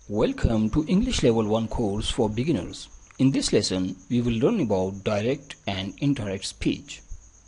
Welcome to English Level 1 course for beginners. In this lesson, we will learn about direct and indirect speech.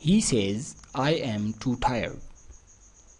He says, I am too tired.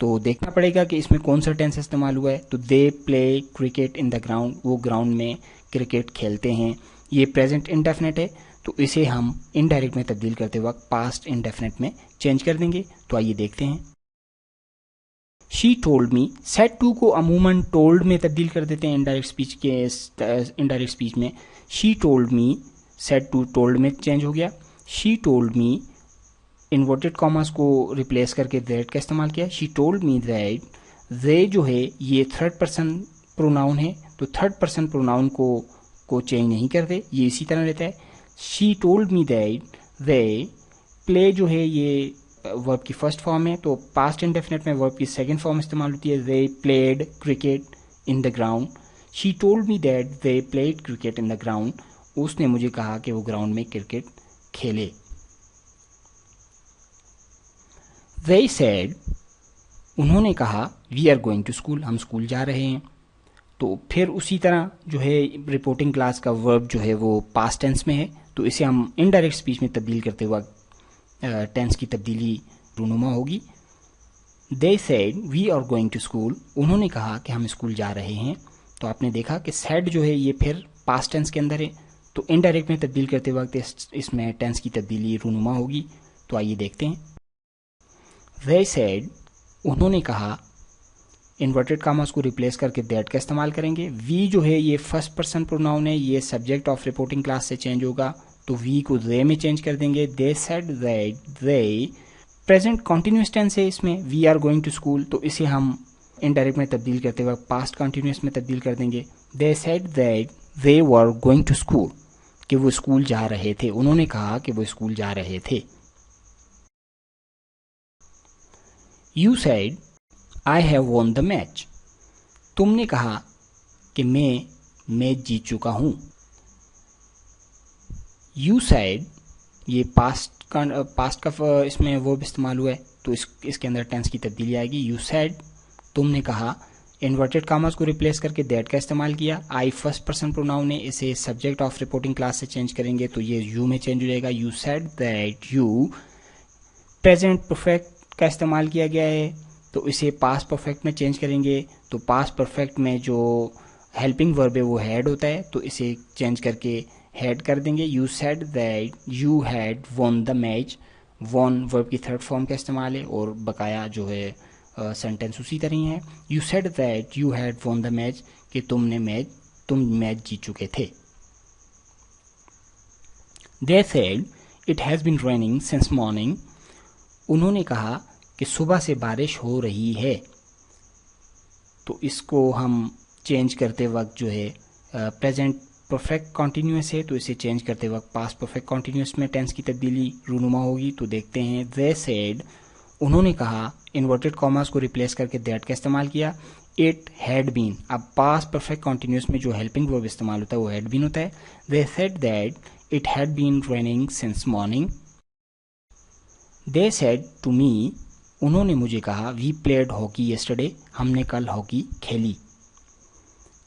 تو دیکھنا پڑے گا کہ اس میں کون سا tennis استعمال ہوا ہے. تو they play cricket in the ground, وہ گراؤنڈ میں کرکٹ کھیلتے ہیں. یہ پریزنٹ انڈیفینٹ ہے تو اسے ہم انڈائریکٹ میں تبدیل کرتے وقت پاسٹ انڈیفینٹ میں چینج کر دیں گے. تو آئیے دیکھتے ہیں. She told me, said to کو عموماً ٹولڈ میں تبدیل کر دیتے ہیں انڈائریکٹ اسپیچ میں. She told me, said to told میں چینج ہو گیا. She told me, inverted commas کو ریپلیس کر کے دیٹ کا استعمال کیا. شی ٹولڈ می دیٹ, دے جو ہے یہ تھرڈ پرسن پروناؤن ہے تو تھرڈ پرسن پروناؤن کو چینج نہیں کرتے, یہ اسی طرح رہتا ہے. شی ٹولڈ می دیٹ دے پلے جو ہے یہ ورب کی فرسٹ فارم ہے تو پاسٹ انڈیفینٹ میں ورب کی سیکنڈ فارم استعمال ہوتی ہے. They played cricket in the ground. She told me that they played cricket in the ground, اس نے مجھے کہا کہ وہ گراؤنڈ میں کرکٹ کھیلے. They said, انہوں نے کہا we are going to school, ہم اسکول جا رہے ہیں. تو پھر اسی طرح جو ہے رپورٹنگ کلاس کا ورب جو ہے وہ پاسٹ ٹینس میں ہے تو اسے ہم انڈائریکٹ اسپیچ میں تبدیل کرتے وقت ٹینس کی تبدیلی رونما ہوگی. They said we are going to school, انہوں نے کہا کہ ہم اسکول جا رہے ہیں. تو آپ نے دیکھا کہ said جو ہے یہ پھر پاسٹ ٹینس کے اندر ہے تو انڈائریکٹ میں تبدیل کرتے وقت اس میں ٹینس کی تبدیلی رونما ہوگی. تو آئیے دیکھتے ہیں. They said, انہوں نے کہا, انورٹڈ کاماز کو ریپلیس کر کے دیٹ کا استعمال کریں گے. وی جو ہے یہ فرسٹ پرسن پروناؤن ہے, یہ سبجیکٹ آف رپورٹنگ کلاس سے چینج ہوگا تو وی کو دے میں چینج کر دیں گے. They said that they, present continuous tense ہے اس میں, we are going to school تو اسے ہم انڈائریکٹ میں تبدیل کرتے وقت پاسٹ کنٹینیوس میں تبدیل کر دیں گے. They said that they were going to school, کہ وہ اسکول جا رہے تھے, انہوں نے کہا کہ وہ اسکول جا رہے تھے. You said, I have won the match. تم نے کہا کہ میں میچ جیت چکا ہوں. You said, یہ پاسٹ کا اس میں ورب استعمال ہوا ہے تو اس کے اندر ٹینس کی تبدیلی آئے گی. You said, تم نے کہا, انورٹڈ کاماز کو ریپلیس کر کے دیٹ کا استعمال کیا. آئی فرسٹ پرسن پروناؤن ہے, اسے سبجیکٹ آف رپورٹنگ کلاس سے چینج کریں گے تو یہ یو میں چینج ہو جائے گا. You said that you, present perfect کا استعمال کیا گیا ہے تو اسے پاسٹ پرفیکٹ میں چینج کریں گے تو پاسٹ پرفیکٹ میں جو ہیلپنگ ورب ہے وہ ہیڈ ہوتا ہے تو اسے چینج کر کے ہیڈ کر دیں گے. You said that you had one the match, one ورب کی تھرڈ فارم کا استعمال ہے اور بقایا جو ہے سینٹینس اسی طرح ہی ہے. You said that you had one the match, کہ تم میچ جیت چکے تھے. They said it has been raining since morning, انہوں نے کہا کہ صبح سے بارش ہو رہی ہے تو اس کو ہم چینج کرتے وقت جو ہے پریزنٹ پرفیکٹ کنٹینیوس ہے تو اسے چینج کرتے وقت پاسٹ پرفیکٹ کنٹینیوس میں ٹینس کی تبدیلی رونما ہوگی. تو دیکھتے ہیں. They said, انہوں نے کہا, انورٹڈ کاماز کو ریپلیس کر کے دیٹ کا استعمال کیا. It had been, اب پاسٹ پرفیکٹ کنٹینیوس میں جو ہیلپنگ ورب استعمال ہوتا ہے وہ had been ہوتا ہے. They said that it had been raining since morning. They said to me, انہوں نے مجھے کہا, we played hockey yesterday, ہم نے کل ہاکی کھیلی.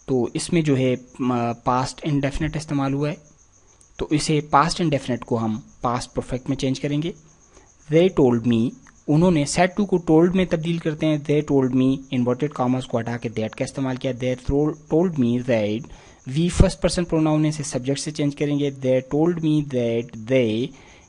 تو اس میں جو ہے پاسٹ انڈیفینٹ استعمال ہوا ہے تو اسے پاسٹ انڈیفینٹ کو ہم پاسٹ پرفیکٹ میں چینج کریں گے. They told me, انہوں نے said to کو told میں تبدیل کرتے ہیں. They told me, inverted commas کو ہٹا کے that کا استعمال کیا. They told me that, we first person pronoun ہے, اسے سبجیکٹ سے چینج کریں گے. They told me that they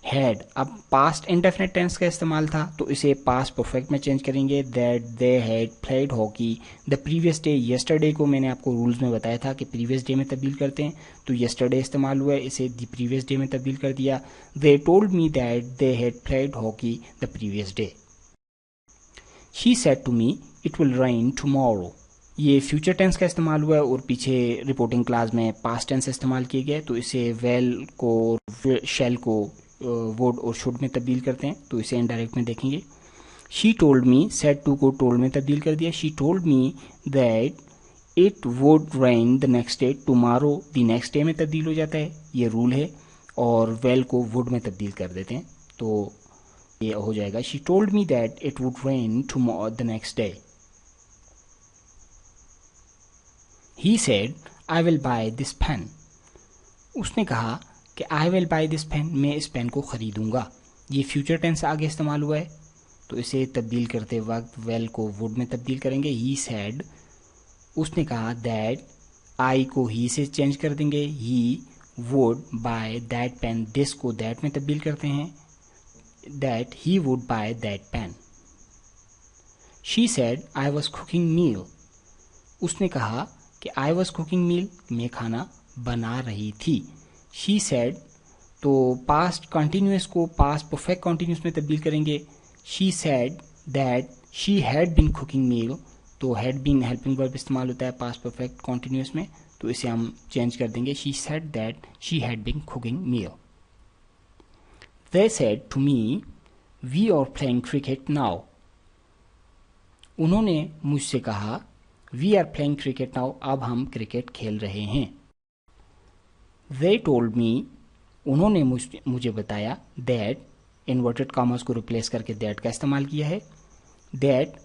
had, اب پاسٹ انڈیفینٹ ٹینس کا استعمال تھا تو اسے پاسٹ پرفیکٹ میں چینج کریں گے. That they had played hockey the previous day, yesterday کو میں نے آپ کو رولز میں بتایا تھا کہ previous day میں تبدیل کرتے ہیں تو yesterday استعمال ہوا ہے, اسے the previous day میں تبدیل کر دیا. They told me that they had played hockey the previous day. She said to me, it will rain tomorrow. یہ فیوچر ٹینس کا استعمال ہوا ہے اور پیچھے رپورٹنگ کلاس میں پاسٹ ٹینس استعمال کیے گئے تو اسے ویل کو شیل کو ووڈ اور شوڈ میں تبدیل کرتے ہیں تو اسے انڈائریکٹ میں دیکھیں گے. She told me, said to کو ٹولڈ میں تبدیل کر دیا. She told me that it would rain the next day, tomorrow the next day میں تبدیل ہو جاتا ہے, یہ رول ہے, اور ویل کو ووڈ میں تبدیل کر دیتے ہیں تو یہ ہو جائے گا. She told me that it would rain the next day. He said, I will buy this pen. اس نے کہا کہ I will buy this pen, میں اس پین کو خریدوں گا. یہ فیوچر ٹینس آگے استعمال ہوا ہے تو اسے تبدیل کرتے وقت ویل کو ووڈ میں تبدیل کریں گے. ہی سیڈ اس نے کہا دیٹ آئی کو ہی سے چینج کر دیں گے. He would buy that pen this کو دیٹ میں تبدیل کرتے ہیں that he would buy that pen. She said I was cooking meal اس نے کہا کہ آئی واز کوکنگ میل میں کھانا بنا رہی تھی. شی سیڈ تو پاسٹ کنٹینیوس کو پاسٹ پرفیکٹ کنٹینیوس میں تبدیل کریں گے. She said that she had been cooking meal تو ہیڈ بین ہیلپنگ ورب استعمال ہوتا ہے پاسٹ پرفیکٹ کنٹینیوس میں تو اسے ہم چینج کر دیں گے. She said that she had been cooking meal. They said to me we are playing cricket now انہوں نے مجھ سے کہا we are playing cricket now اب ہم کرکٹ کھیل رہے ہیں. They told me انہوں نے مجھے بتایا that انورٹڈ کاماز کو ریپلیس کر کے that کا استعمال کیا ہے. that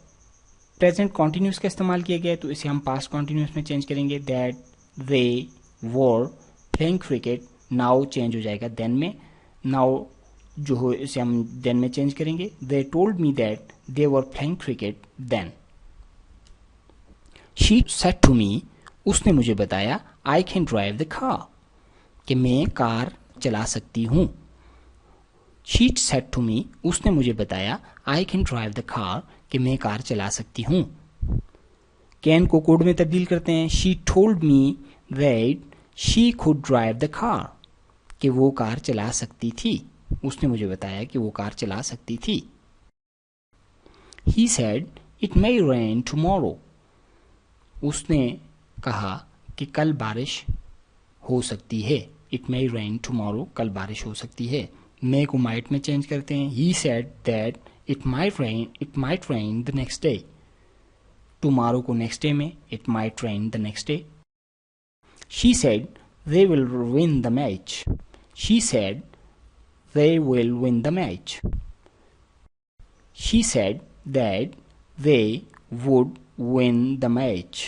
پریزنٹ کنٹینیوس کا استعمال کیا گیا ہے تو اسے ہم پاسٹ کنٹینیوس میں چینج کریں گے. that they were playing cricket now change ہو جائے گا then میں. now جو ہو اسے ہم then میں چینج کریں گے. they told me that they were playing cricket then. she said to me اس نے مجھے بتایا I can drive the car کہ میں کار چلا سکتی ہوں. she said to me اس نے مجھے بتایا I can drive the car کہ میں کار چلا سکتی ہوں. can کو کوڈ میں تبدیل کرتے ہیں. she told me that she could drive the car کہ وہ کار چلا سکتی تھی. اس نے مجھے بتایا کہ وہ کار چلا سکتی تھی. he said it may rain tomorrow اس نے کہا کہ کل بارش ہو سکتی ہے. it may rain tomorrow کل بارش ہو سکتی ہے. may کو might میں چینج کرتے ہیں. he said that it might rain the next day tomorrow کو next day میں it might rain the next day. she said they will win the match she said they will win the match. she said that they would win the match